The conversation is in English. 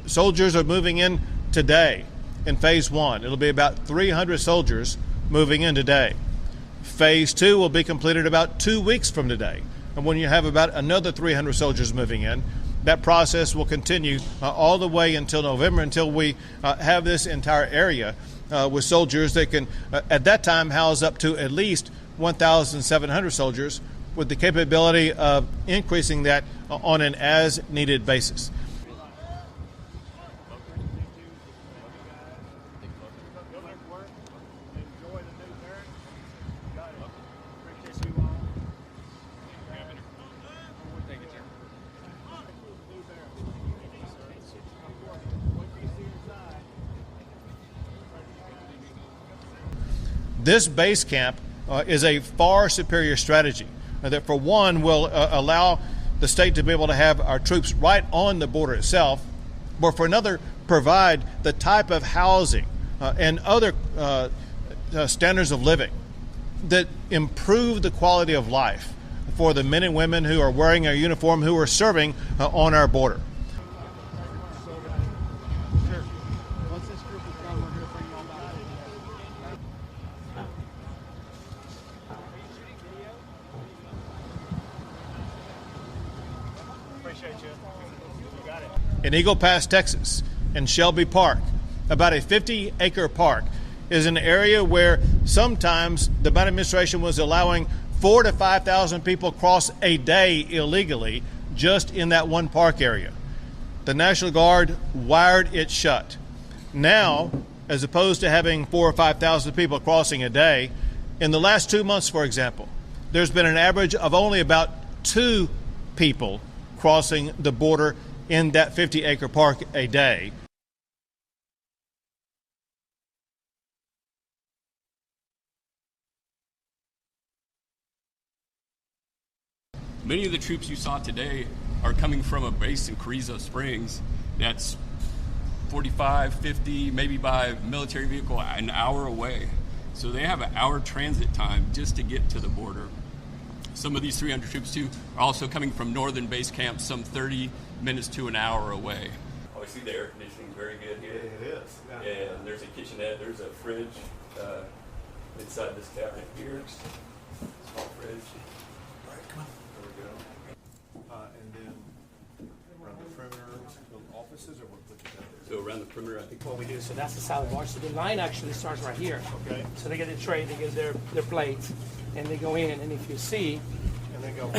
soldiers are moving in today in phase 1. It'll be about 300 soldiers moving in today. Phase 2 will be completed about 2 weeks from today. And when you have about another 300 soldiers moving in, that process will continue all the way until November, until we have this entire area with soldiers that can, at that time, house up to at least 1,700 soldiers, with the capability of increasing that on an as-needed basis. This base camp is a far superior strategy that, for one, will allow the state to be able to have our troops right on the border itself, but for another, provide the type of housing and other standards of living that improve the quality of life for the men and women who are wearing our uniform, who are serving on our border. In Eagle Pass, Texas, in Shelby Park, about a 50-acre park, is an area where sometimes the Biden administration was allowing 4,000 to 5,000 people cross a day illegally just in that one park area. The National Guard wired it shut. Now, as opposed to having 4,000 or 5,000 people crossing a day, in the last 2 months, for example, there's been an average of only about 2 people crossing the border in that 50-acre park a day. Many of the troops you saw today are coming from a base in Carrizo Springs that's 45, 50, maybe by military vehicle, an hour away. So they have an hour transit time just to get to the border. Some of these 300 troops, too, are also coming from northern base camps, some 30 minutes to an hour away. Obviously, the air conditioning is very good here. It is. Yeah. And there's a kitchenette, there's a fridge inside this cabinet here. Small fridge. All right, come on. There we go. And then around the perimeter, build offices, or what put together? So around the perimeter, I think. What we do, so that's the salad bar. So the line actually starts right here. Okay. So they get the tray, they get their plates, and they go in, and if you see, And then go.